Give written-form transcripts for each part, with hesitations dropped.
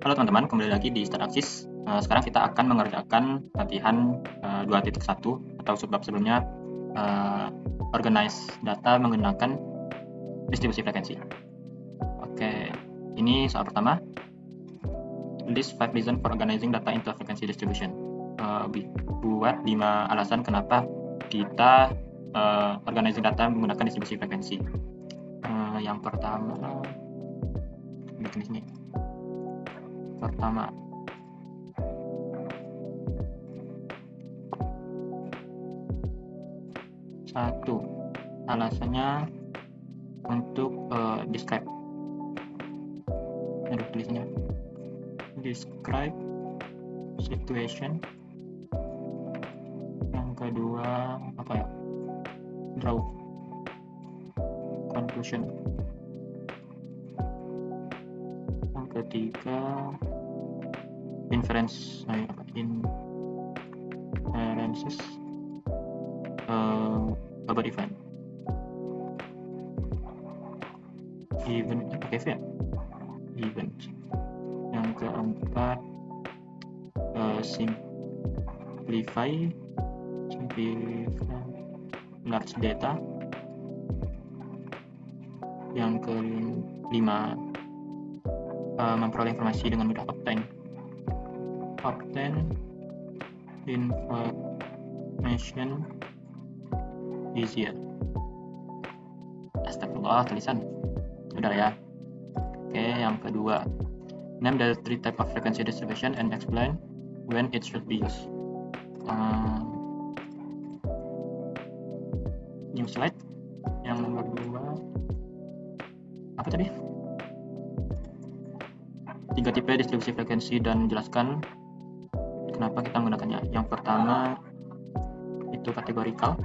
Halo teman-teman, kembali lagi di StatAxis. Sekarang kita akan mengerjakan latihan 2.1 atau subbab sebelumnya, organize data menggunakan distribusi frekuensi. Oke, ini soal pertama. List 5 reasons for organizing data into a frequency distribution. Buat 5 alasan kenapa kita organizing data menggunakan distribusi frekuensi. Yang pertama, bikin di sini. Pertama, satu, alasannya untuk describe. Aduh, tulisannya. Describe situation. Yang kedua, apa ya? Draw conclusion. Yang ketiga, inferences about event. Event. Yang keempat, simplify large data. Yang kelima, memperoleh informasi dengan mudah. Obtain information easier. Astagfirullah, tulisan. Udah ya. Oke, yang kedua, name the 3 type of frequency distribution and explain when it should be used. New slide. Yang nomor 2, apa tadi? 3 tipe distribusi frekuensi dan jelaskan kenapa kita menggunakannya. Yang pertama itu kategorikal,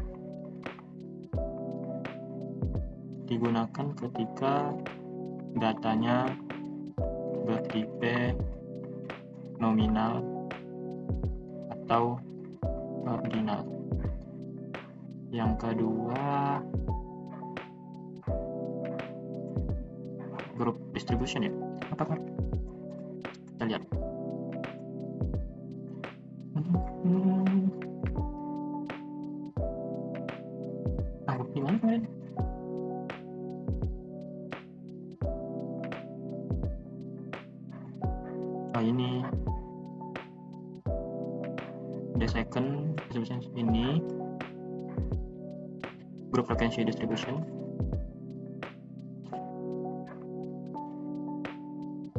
digunakan ketika datanya bertipe nominal atau ordinal. Yang kedua, group distribution ya. Apa kan? Kita lihat. Gimana kemarin? Ini the second distribution ini group frequency distribution.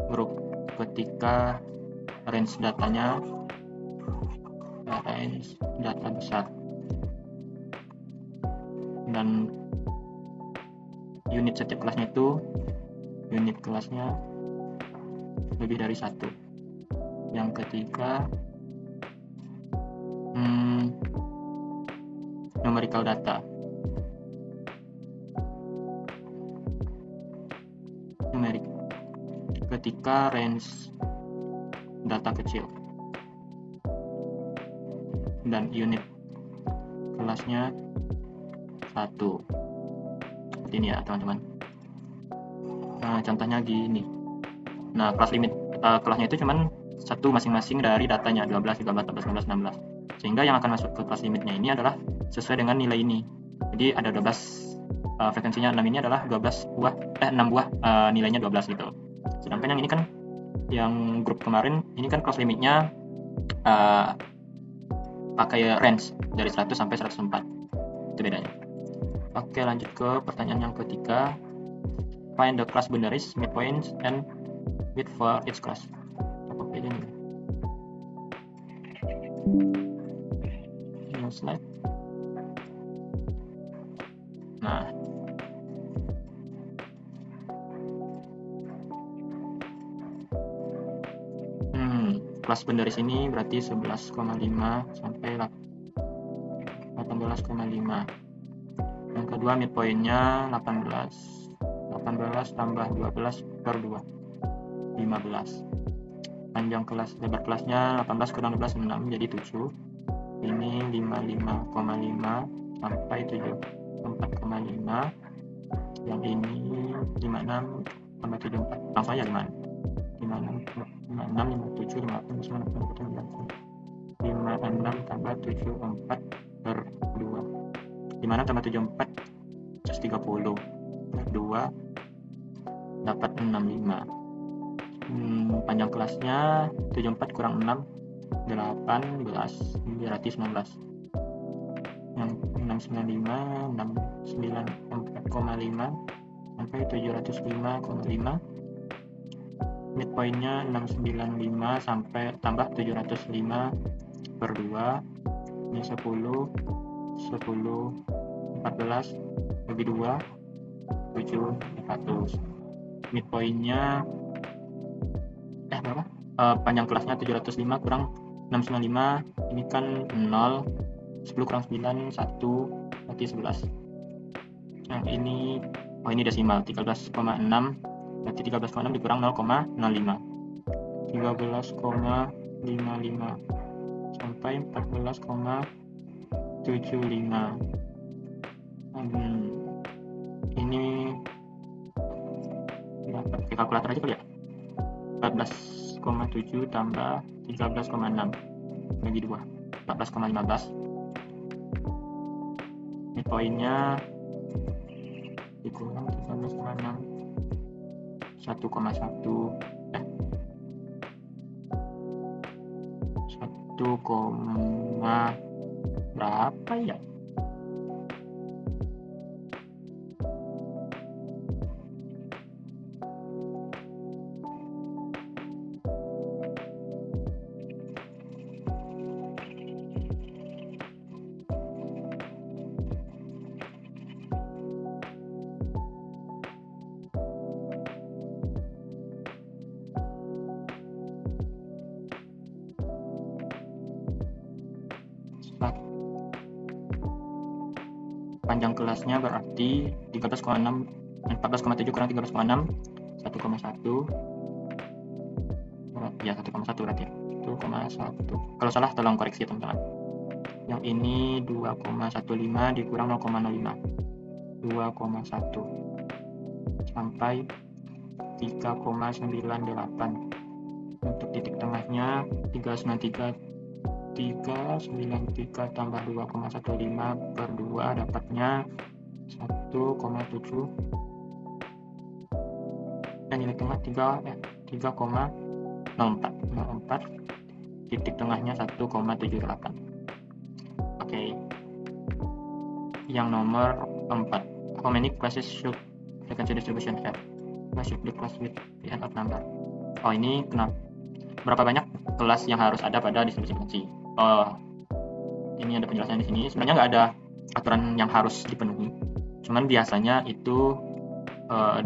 Group ketika range datanya data besar dan unit setiap kelasnya itu lebih dari 1. Yang ketiga, numerical data. Numerik ketika range data kecil dan unit kelasnya 1. Seperti ini ya teman-teman. Contohnya gini. Nah, kelas limit kelasnya itu cuman 1 masing-masing dari datanya, 12, 13, 14, 15, 16. Sehingga yang akan masuk ke kelas limitnya ini adalah sesuai dengan nilai ini. Jadi ada 12, frekuensinya 6 ini adalah 6 buah, nilainya 12 gitu. Sedangkan yang ini kan, yang grup kemarin, ini kan cross limitnya pakai range dari 100 sampai 104. Itu bedanya. Oke, lanjut ke pertanyaan yang ketiga. Find the class boundaries, midpoints, and width for each class. Oke, ini. New slide. Nah, kelas boundaries ini berarti 11,5 sampai 18,5. Yang kedua midpointnya 18 tambah 12 per 2, 15. Panjang kelas, lebar kelasnya 18 kurang 12, 6, jadi 7. Ini 55,5 sampai 74,5. Yang ini 56 tambah 74, langsung aja 56 56, 57, 58, 59, 56 tambah 74 per 2. 56 tambah 74 130 per 2 dapat 65. Panjang kelasnya 74 kurang 6 18 berarti 19. Yang 695 694,5 sampai 705,5. Midpointnya 695 sampai tambah 705 per 2 ini 10 14 bagi 2 700. Midpointnya berapa? Panjang kelasnya 705 kurang 695 ini kan 0, 10 kurang 9 1 berarti 11. Yang ini ini desimal 13,6 berarti 13,6 dikurang 0,05 13,55 sampai 14,75. Ini dapat pakai kalkulator aja kali ya. 14,7 tambah 13,6 bagi 2 14,15. Ini poinnya dikurang 13,6 1,1 berapa ya? Panjang kelasnya berarti 13,6 14,7 kurang 13,6 1,1 ya 1,1 berarti ya 1,1. Kalau salah tolong koreksi ya teman-teman. Yang ini 2,15 dikurang 0,05 2,1 sampai 3,98. Untuk titik tengahnya 393 tambah 2,15 per 2 dapatnya 1,7 dan nilai tengah 3,04 titik tengahnya 1,78. Oke. Yang nomor 4, how many classes should frequency distribution have? What should be class with the end of number? Ini kenapa berapa banyak kelas yang harus ada pada distribusi frekuensi? Ini ada penjelasannya di sini. Sebenarnya nggak ada aturan yang harus dipenuhi. Cuman biasanya itu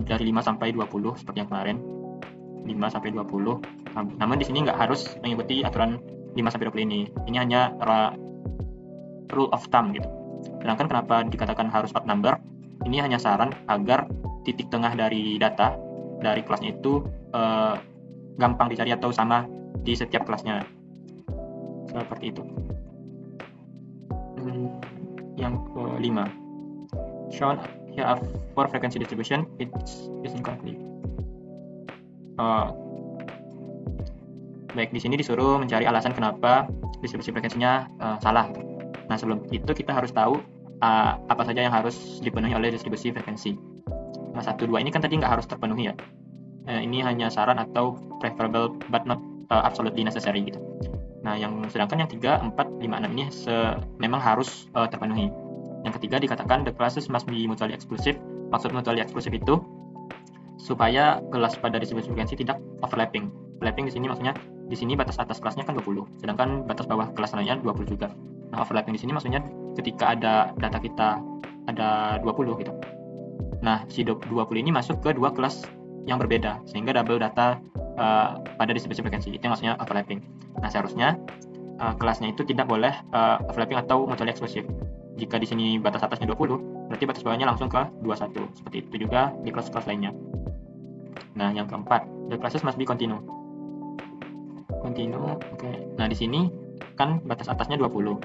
dari 5 sampai 20 seperti yang kemarin. 5 sampai 20. Namun di sini nggak harus mengikuti aturan 5 sampai 20 ini. Ini hanya rule of thumb gitu. Sedangkan kenapa dikatakan harus odd number? Ini hanya saran agar titik tengah dari data dari kelasnya itu gampang dicari atau sama di setiap kelasnya. Seperti itu. Yang kelima, shown here are 4 frequency distribution, it's incomplete. Baik, di sini disuruh mencari alasan kenapa distribusi frekuensinya salah. Nah, sebelum itu kita harus tahu apa saja yang harus dipenuhi oleh distribusi frekuensi. Nah, 1, 2 ini kan tadi nggak harus terpenuhi ya. Ini hanya saran atau preferable but not absolutely necessary gitu. Nah, sedangkan yang 3, 4, 5, 6 ini memang harus terpenuhi. Yang ketiga dikatakan the classes must be mutually exclusive. Maksud mutually exclusive itu supaya kelas pada distribusi frekuensi tidak overlapping. Overlapping di sini maksudnya di sini batas atas kelasnya kan 20, sedangkan batas bawah kelas lainnya 20 juga. Nah, overlapping di sini maksudnya ketika ada data kita ada 20 gitu. Nah, si 20 ini masuk ke 2 kelas yang berbeda sehingga double data pada distribusi frekuensi. Itu yang maksudnya overlapping. Nah, seharusnya kelasnya itu tidak boleh overlapping atau mutually exclusive. Jika di sini batas atasnya 20, berarti batas bawahnya langsung ke 21. Seperti itu juga di kelas-kelas lainnya. Nah, yang keempat, the classes must be continue. Continue, oke. Nah, di sini kan batas atasnya 20.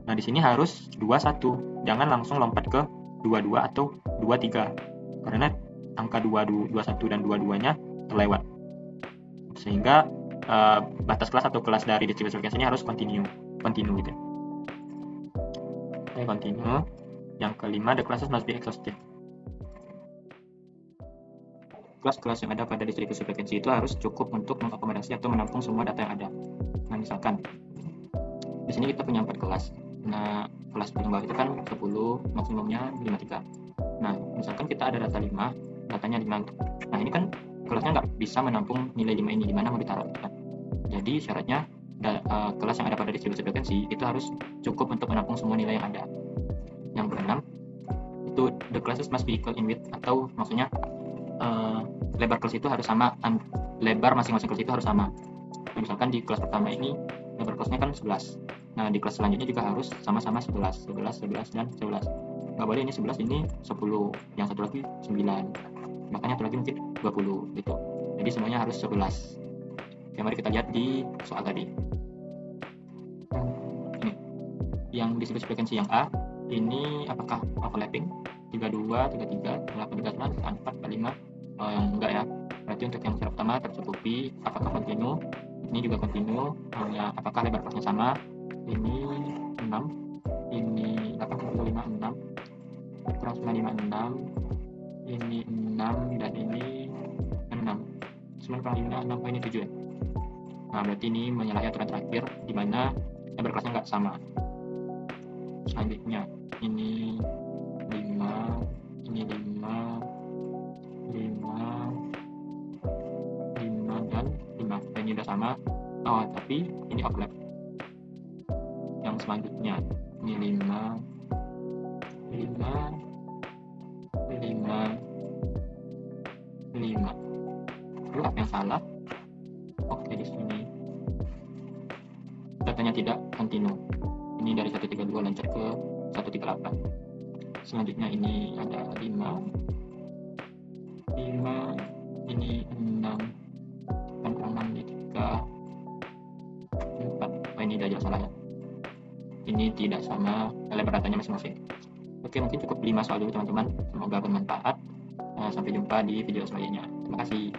Nah, di sini harus 21. Jangan langsung lompat ke 22 atau 23. Karena angka 21 dan 22-nya terlewat. Sehingga batas kelas atau kelas dari distribusi frekuensi ini harus continue gitu. Oke, continue. Yang kelima, the classes must be exhaustive. Kelas-kelas yang ada pada distribusi frekuensi itu harus cukup untuk mengakomodasi atau menampung semua data yang ada. Nah, misalkan di sini kita punya 4 kelas. Nah, kelas paling bawah itu kan 10, maksimumnya 53. Nah, misalkan kita ada data 5, datanya 5. Nah, ini kan kelasnya nggak bisa menampung nilai 5 ini, di mana mau ditaruh. Kan? Jadi, syaratnya kelas yang ada pada distribusi frekuensi itu harus cukup untuk menampung semua nilai yang ada. Yang keenam, itu the classes must be equal in width, atau maksudnya lebar kelas itu harus sama, lebar masing-masing kelas itu harus sama. Nah, misalkan di kelas pertama ini lebar kelasnya kan 11. Nah, di kelas selanjutnya juga harus sama-sama 11, dan 11. Nggak boleh ini 11, ini 10, yang satu lagi 9, makanya satu lagi mungkin 20 gitu. Jadi semuanya harus 11. Oke, mari kita lihat di soal tadi. Ini yang distribusi frekuensi yang A ini apakah overlapping? 32, 33, 8, 39, 44, 45. Yang enggak ya. Berarti untuk yang cara pertama tercukupi. Apakah continue? Ini juga continue. Apakah lebar kelasnya sama? Ini 6, ini 85, 6, 95, 6, ini 6, dan ini 6. 95, 6, ini 7 ya. Nah, berarti ini menyalahi aturan terakhir, di mana lebar kelasnya nggak sama. Selanjutnya, ini 5, ini 5, 5, 5, dan 5. Dan ini udah sama. Oh, tapi ini overlap. Yang selanjutnya, ini 5, 5, 5, 5. Lalu apa yang salah? Oke, di sini datanya tidak continue. Ini dari 132 loncat ke 138. Selanjutnya ini ada 5, 5, ini 6, kan kurang 6, ini 3, 4. Oh, ini udah jelas salah ya. Ini tidak sama lebar datanya masing-masing. Oke, mungkin cukup 5 soal dulu teman-teman. Semoga bermanfaat. Sampai jumpa di video selanjutnya. Terima kasih.